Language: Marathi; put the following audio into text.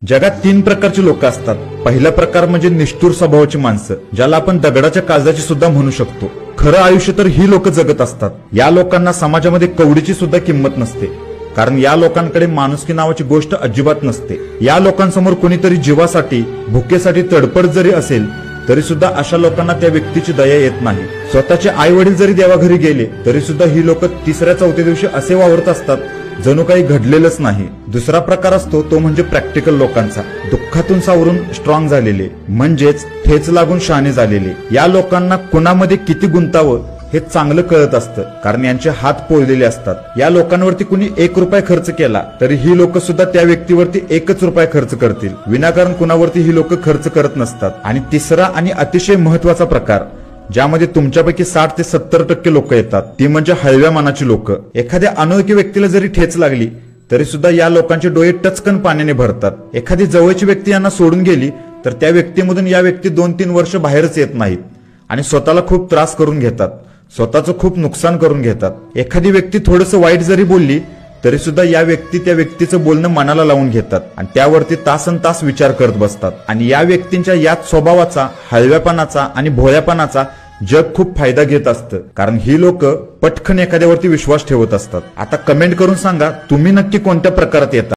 जगात तीन प्रकारची लोक असतात। पहिला प्रकार म्हणजे निष्ठुर स्वभावाची माणसं, ज्याला आपण दगडाच्या काळजाची सुद्धा म्हणू शकतो। खरं आयुष्य तर ही लोक जगत असतात। या लोकांना समाजामध्ये कवडीची सुद्धा किंमत नसते, कारण या लोकांकडे माणुसकी नावाची गोष्ट अजिबात नसते। या लोकांसमोर कोणीतरी जीवासाठी भुकेसाठी तडपड जरी असेल तरी सुद्धा अशा लोकांना त्या व्यक्तीची दया येत नाही। स्वतःचे आई वडील जरी देवाघरी गेले तरी सुद्धा ही लोक तिसऱ्या चौथ्या दिवशी असे वावरत असतात जणू काही घडलेलंच नाही। दुसरा प्रकार असतो तो म्हणजे प्रॅक्टिकल लोकांचा, दुःखातून सावरून स्ट्रॉंग झालेले, म्हणजेच ठेच लागून शहाणे झालेले। या लोकांना कुणामध्ये किती गुंतावं हे चांगलं कळत असतं, कारण यांचे हात पोळलेले असतात। या लोकांवरती कुणी 1 रुपया खर्च केला तरी ही लोक सुद्धा त्या व्यक्तीवरती 1 रुपया खर्च करतील, विनाकारण कुणावरती ही लोक खर्च करत नसतात। आणि तिसरा आणि अतिशय महत्वाचा प्रकार, ज्यामध्ये तुमच्यापैकी 60 ते 70% लोक येतात, ती म्हणजे हळव्या मनाची लोक। एखाद्या अनोळखी व्यक्तीला जरी ठेच लागली तरी सुद्धा या लोकांचे डोळे टचकन पाण्याने भरतात। एखादी जवळची व्यक्ती यांना सोडून गेली तर त्या व्यक्तीमधून या व्यक्ती 2-3 वर्ष बाहेरच येत नाहीत आणि स्वतःला खूप त्रास करून घेतात, स्वतःचं खूप नुकसान करून घेतात। एखादी व्यक्ती थोडंसं वाईट जरी बोलली तरी सुद्धा या व्यक्ती त्या व्यक्तीचं बोलणं मनाला लावून घेतात आणि त्यावरती तासनतास विचार करत बसतात। आणि या व्यक्तींच्या याच स्वभावाचा, हळव्यापणाचा आणि भोळ्यापणाचा जग खूप फायदा घेत असतं, कारण ही लोक पटकन एखाद्यावरती विश्वास ठेवत असतात। आता कमेंट करून सांगा तुम्ही नक्की कोणत्या प्रकारात येता।